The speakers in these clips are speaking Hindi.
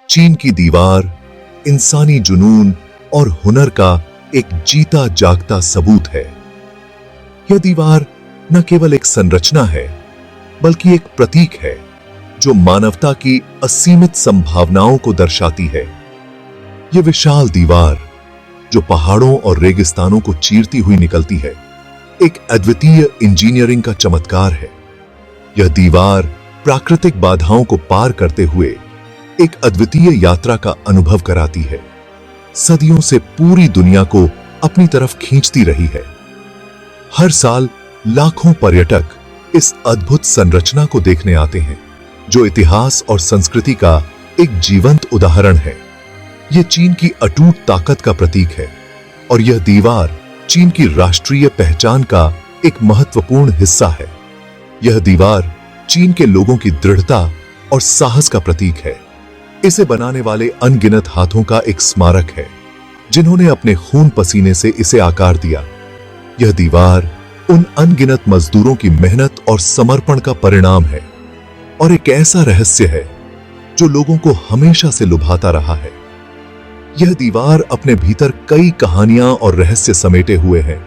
चीन की दीवार इंसानी जुनून और हुनर का एक जीता जागता सबूत है। यह दीवार न केवल एक संरचना है, बल्कि एक प्रतीक है जो मानवता की असीमित संभावनाओं को दर्शाती है। यह विशाल दीवार जो पहाड़ों और रेगिस्तानों को चीरती हुई निकलती है, एक अद्वितीय इंजीनियरिंग का चमत्कार है। यह दीवार प्राकृतिक बाधाओं को पार करते हुए एक अद्वितीय यात्रा का अनुभव कराती है। सदियों से पूरी दुनिया को अपनी तरफ खींचती रही है। हर साल लाखों पर्यटक इस अद्भुत संरचना को देखने आते हैं, जो इतिहास और संस्कृति का एक जीवंत उदाहरण है। यह चीन की अटूट ताकत का प्रतीक है और यह दीवार चीन की राष्ट्रीय पहचान का एक महत्वपूर्ण हिस्सा है। यह दीवार चीन के लोगों की दृढ़ता और साहस का प्रतीक है। इसे बनाने वाले अनगिनत हाथों का एक स्मारक है, जिन्होंने अपने खून पसीने से इसे आकार दिया। यह दीवार उन अनगिनत मजदूरों की मेहनत और समर्पण का परिणाम है और एक ऐसा रहस्य है जो लोगों को हमेशा से लुभाता रहा है। यह दीवार अपने भीतर कई कहानियां और रहस्य समेटे हुए हैं,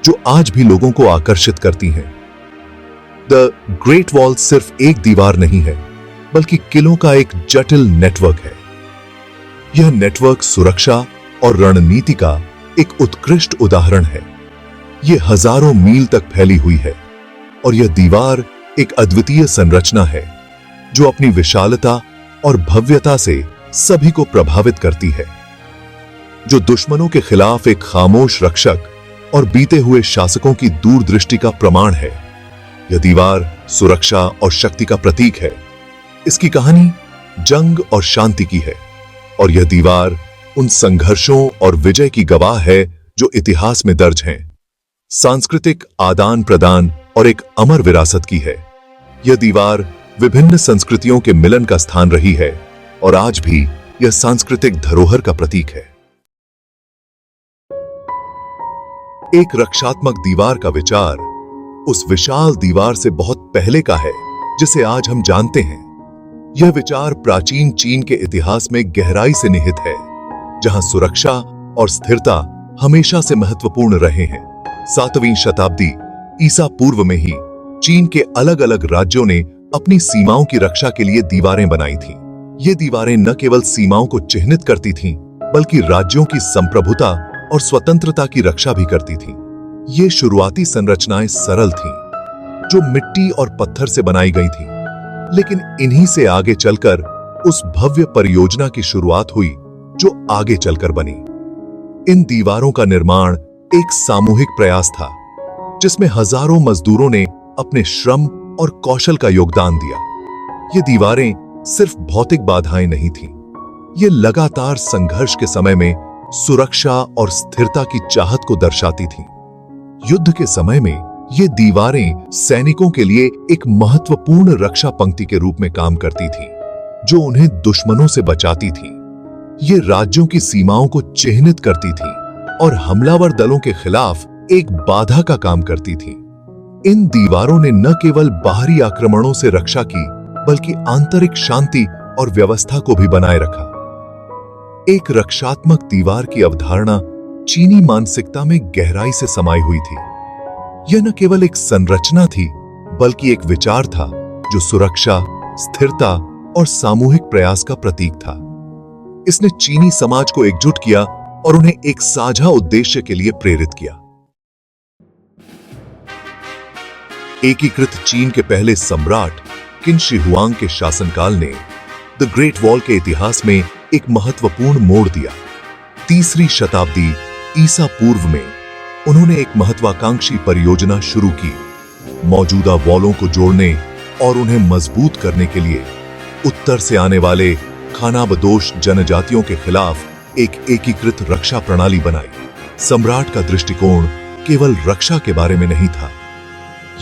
जो आज भी लोगों को आकर्षित करती हैं। द ग्रेट वॉल सिर्फ एक दीवार नहीं है, बल्कि किलों का एक जटिल नेटवर्क है। यह नेटवर्क सुरक्षा और रणनीति का एक उत्कृष्ट उदाहरण है। यह हजारों मील तक फैली हुई है और यह दीवार एक अद्वितीय संरचना है जो अपनी विशालता और भव्यता से सभी को प्रभावित करती है, जो दुश्मनों के खिलाफ एक खामोश रक्षक और बीते हुए शासकों की दूरदृष्टि का प्रमाण है। यह दीवार सुरक्षा और शक्ति का प्रतीक है। इसकी कहानी जंग और शांति की है और यह दीवार उन संघर्षों और विजय की गवाह है जो इतिहास में दर्ज हैं। सांस्कृतिक आदान प्रदान और एक अमर विरासत की है। यह दीवार विभिन्न संस्कृतियों के मिलन का स्थान रही है और आज भी यह सांस्कृतिक धरोहर का प्रतीक है। एक रक्षात्मक दीवार का विचार उस विशाल दीवार से बहुत पहले का है जिसे आज हम जानते हैं। यह विचार प्राचीन चीन के इतिहास में गहराई से निहित है, जहां सुरक्षा और स्थिरता हमेशा से महत्वपूर्ण रहे हैं। 7वीं शताब्दी ईसा पूर्व में ही चीन के अलग अलग राज्यों ने अपनी सीमाओं की रक्षा के लिए दीवारें बनाई थीं। ये दीवारें न केवल सीमाओं को चिह्नित करती थीं, बल्कि राज्यों की संप्रभुता और स्वतंत्रता की रक्षा भी करती थीं। ये शुरुआती संरचनाएं सरल थीं, जो मिट्टी और पत्थर से बनाई गई थीं, लेकिन इन्हीं से आगे चलकर उस भव्य परियोजना की शुरुआत हुई जो आगे चलकर बनी। इन दीवारों का निर्माण एक सामूहिक प्रयास था, जिसमें हजारों मजदूरों ने अपने श्रम और कौशल का योगदान दिया। ये दीवारें सिर्फ भौतिक बाधाएं नहीं थीं, ये लगातार संघर्ष के समय में सुरक्षा और स्थिरता की चाहत को दर्शाती थीं। युद्ध के समय में ये दीवारें सैनिकों के लिए एक महत्वपूर्ण रक्षा पंक्ति के रूप में काम करती थीं, जो उन्हें दुश्मनों से बचाती थीं। ये राज्यों की सीमाओं को चिह्नित करती थीं और हमलावर दलों के खिलाफ एक बाधा का काम करती थीं। इन दीवारों ने न केवल बाहरी आक्रमणों से रक्षा की, बल्कि आंतरिक शांति और व्यवस्था को भी बनाए रखा। एक रक्षात्मक दीवार की अवधारणा चीनी मानसिकता में गहराई से समाई हुई थी। यह न केवल एक संरचना थी, बल्कि एक विचार था जो सुरक्षा, स्थिरता और सामूहिक प्रयास का प्रतीक था। इसने चीनी समाज को एकजुट किया और उन्हें एक साझा उद्देश्य के लिए प्रेरित किया। एकीकृत चीन के पहले सम्राट किन शी हुआंग के शासनकाल ने द ग्रेट वॉल के इतिहास में एक महत्वपूर्ण मोड़ दिया। 3री शताब्दी ईसा पूर्व में उन्होंने एक महत्वाकांक्षी परियोजना शुरू की। मौजूदा वॉलों को जोड़ने और उन्हें मजबूत करने के लिए उत्तर से आने वाले खानाबदोश जनजातियों के खिलाफ एक एकीकृत रक्षा प्रणाली बनाई। सम्राट का दृष्टिकोण केवल रक्षा के बारे में नहीं था,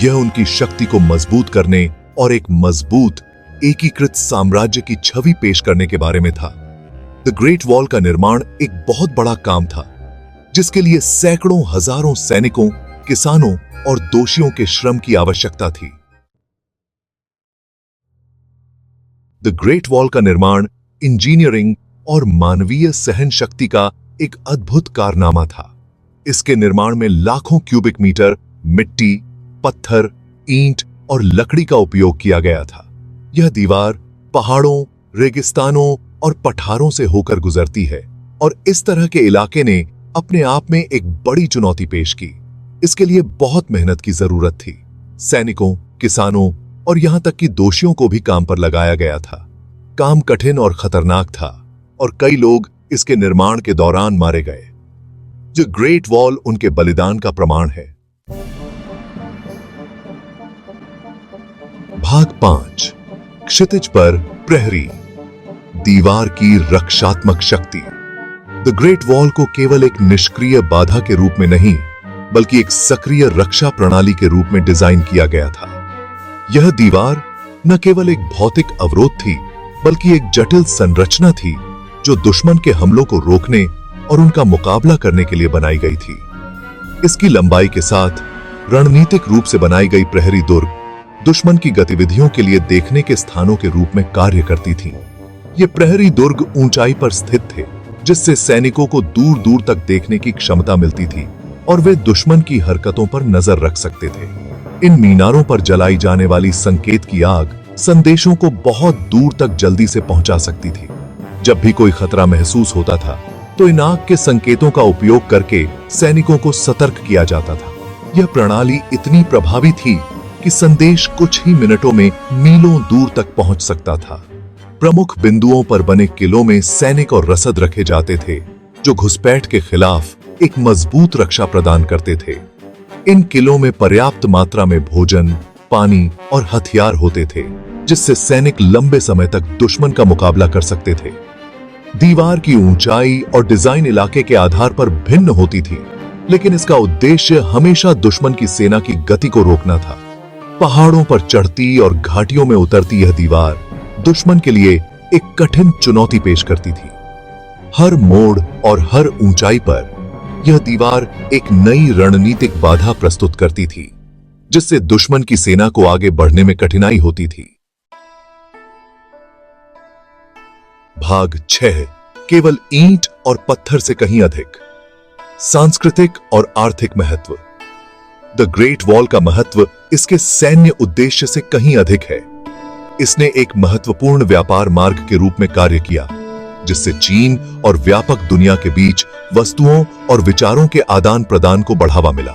यह उनकी शक्ति को मजबूत करने और एक मजबूत एकीकृत साम्राज्य की छवि पेश करने के बारे में था। द ग्रेट वॉल का निर्माण एक बहुत बड़ा काम था, जिसके लिए सैकड़ों हजारों सैनिकों, किसानों और दोषियों के श्रम की आवश्यकता थी। द ग्रेट वॉल का निर्माण इंजीनियरिंग और मानवीय सहन शक्ति का एक अद्भुत कारनामा था। इसके निर्माण में लाखों क्यूबिक मीटर मिट्टी, पत्थर, ईंट और लकड़ी का उपयोग किया गया था। यह दीवार पहाड़ों, रेगिस्तानों और पठारों से होकर गुजरती है और इस तरह के इलाके ने अपने आप में एक बड़ी चुनौती पेश की। इसके लिए बहुत मेहनत की जरूरत थी। सैनिकों, किसानों और यहां तक कि दोषियों को भी काम पर लगाया गया था। काम कठिन और खतरनाक था और कई लोग इसके निर्माण के दौरान मारे गए। जो ग्रेट वॉल उनके बलिदान का प्रमाण है। भाग 5, क्षितिज पर प्रहरी, दीवार की रक्षात्मक शक्ति। द ग्रेट वॉल को केवल एक निष्क्रिय बाधा के रूप में नहीं, बल्कि एक सक्रिय रक्षा प्रणाली के रूप में डिजाइन किया गया था। यह दीवार न केवल एक भौतिक अवरोध थी, बल्कि एक जटिल संरचना थी जो दुश्मन के हमलों को रोकने और उनका मुकाबला करने के लिए बनाई गई थी। इसकी लंबाई के साथ रणनीतिक रूप से बनाई गई प्रहरी दुर्ग दुश्मन की गतिविधियों के लिए देखने के स्थानों के रूप में कार्य करती थीं। ये प्रहरी दुर्ग ऊंचाई पर स्थित थे, जिससे सैनिकों को दूर दूर तक देखने की क्षमता मिलती थी और वे दुश्मन की हरकतों पर नजर रख सकते थे। इन मीनारों पर जलाई जाने वाली संकेत की आग संदेशों को बहुत दूर तक जल्दी से पहुंचा सकती थी। जब भी कोई खतरा महसूस होता था, तो इन आग के संकेतों का उपयोग करके सैनिकों को सतर्क किया जाता था। यह प्रणाली इतनी प्रभावी थी कि संदेश कुछ ही मिनटों में मीलों दूर तक पहुंच सकता था। प्रमुख बिंदुओं पर बने किलों में सैनिक और रसद रखे जाते थे, जो घुसपैठ के खिलाफ एक मजबूत रक्षा प्रदान करते थे। इन किलों में पर्याप्त मात्रा में भोजन, पानी और हथियार होते थे, जिससे सैनिक लंबे समय तक दुश्मन का मुकाबला कर सकते थे। दीवार की ऊंचाई और डिजाइन इलाके के आधार पर भिन्न होती थी, लेकिन इसका उद्देश्य हमेशा दुश्मन की सेना की गति को रोकना था। पहाड़ों पर चढ़ती और घाटियों में उतरती यह दीवार दुश्मन के लिए एक कठिन चुनौती पेश करती थी। हर मोड़ और हर ऊंचाई पर यह दीवार एक नई रणनीतिक बाधा प्रस्तुत करती थी, जिससे दुश्मन की सेना को आगे बढ़ने में कठिनाई होती थी। भाग 6, केवल ईंट और पत्थर से कहीं अधिक, सांस्कृतिक और आर्थिक महत्व। द ग्रेट वॉल का महत्व इसके सैन्य उद्देश्य से कहीं अधिक है। इसने एक महत्वपूर्ण व्यापार मार्ग के रूप में कार्य किया, जिससे चीन और व्यापक दुनिया के बीच वस्तुओं और विचारों के आदान प्रदान को बढ़ावा मिला।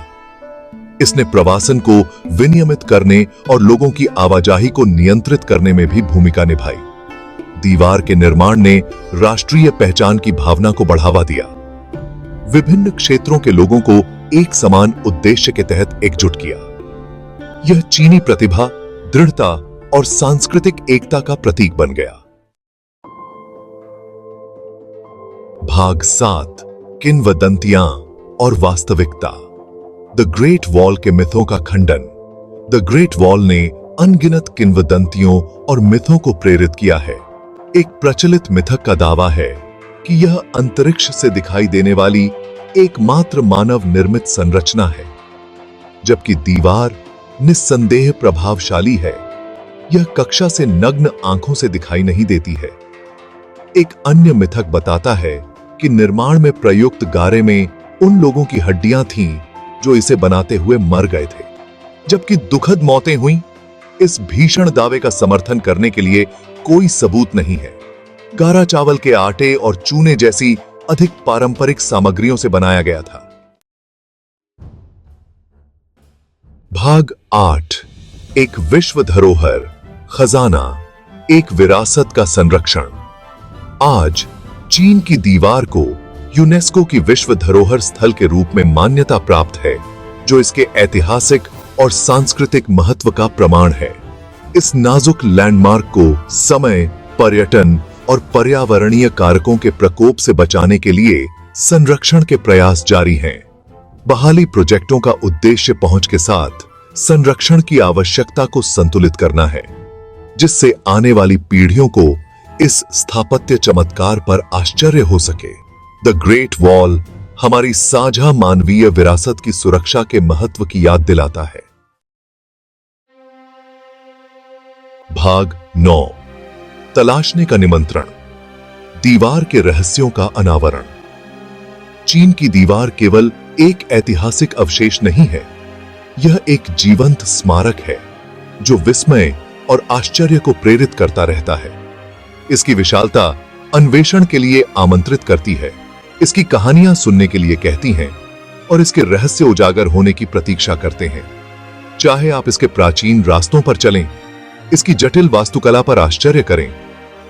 इसने प्रवासन को विनियमित करने और लोगों की आवाजाही को नियंत्रित करने में भी भूमिका निभाई। दीवार के निर्माण ने राष्ट्रीय पहचान की भावना को बढ़ावा दिया। विभिन्न क्षेत्रों के लोगों को एक समान उद्देश्य के तहत एकजुट किया। यह चीनी प्रतिभा, दृढ़ता और सांस्कृतिक एकता का प्रतीक बन गया। भाग 7, किंवदंतियां और वास्तविकता। द ग्रेट वॉल के मिथों का खंडन। द ग्रेट वॉल ने अनगिनत किंवदंतियों और मिथों को प्रेरित किया है। एक प्रचलित मिथक का दावा है कि यह अंतरिक्ष से दिखाई देने वाली एकमात्र मानव निर्मित संरचना है, जबकि दीवार निस्संदेह प्रभावशाली है। यह कक्षा से नग्न आंखों से दिखाई नहीं देती है। एक अन्य मिथक बताता है कि निर्माण में प्रयुक्त गारे में उन लोगों की हड्डियां थीं जो इसे बनाते हुए मर गए थे, जबकि दुखद मौतें हुईं। इस भीषण दावे का समर्थन करने के लिए कोई सबूत नहीं है। गारा चावल के आटे और चूने जैसी अधिक पारंपरिक सामग्रियों से बनाया गया था। भाग 8, एक विश्व धरोहर, खजाना, एक विरासत का संरक्षण। आज चीन की दीवार को यूनेस्को की विश्व धरोहर स्थल के रूप में मान्यता प्राप्त है, जो इसके ऐतिहासिक और सांस्कृतिक महत्व का प्रमाण है। इस नाजुक लैंडमार्क को समय, पर्यटन और पर्यावरणीय कारकों के प्रकोप से बचाने के लिए संरक्षण के प्रयास जारी हैं। बहाली प्रोजेक्टों का उद्देश्य पहुंच के साथ संरक्षण की आवश्यकता को संतुलित करना है, जिससे आने वाली पीढ़ियों को इस स्थापत्य चमत्कार पर आश्चर्य हो सके। द ग्रेट वॉल हमारी साझा मानवीय विरासत की सुरक्षा के महत्व की याद दिलाता है। भाग 9, तलाशने का निमंत्रण। दीवार के रहस्यों का अनावरण। चीन की दीवार केवल एक ऐतिहासिक अवशेष नहीं है, यह एक जीवंत स्मारक है जो विस्मय और आश्चर्य को प्रेरित करता रहता है। इसकी विशालता अन्वेषण के लिए आमंत्रित करती है, इसकी कहानियां सुनने के लिए कहती हैं और इसके रहस्य उजागर होने की प्रतीक्षा करते हैं। चाहे आप इसके प्राचीन रास्तों पर चलें, इसकी जटिल वास्तुकला पर आश्चर्य करें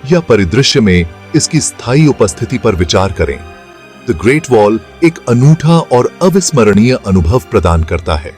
या परिदृश्य में इसकी स्थायी उपस्थिति पर विचार करें, द ग्रेट वॉल एक अनूठा और अविस्मरणीय अनुभव प्रदान करता है।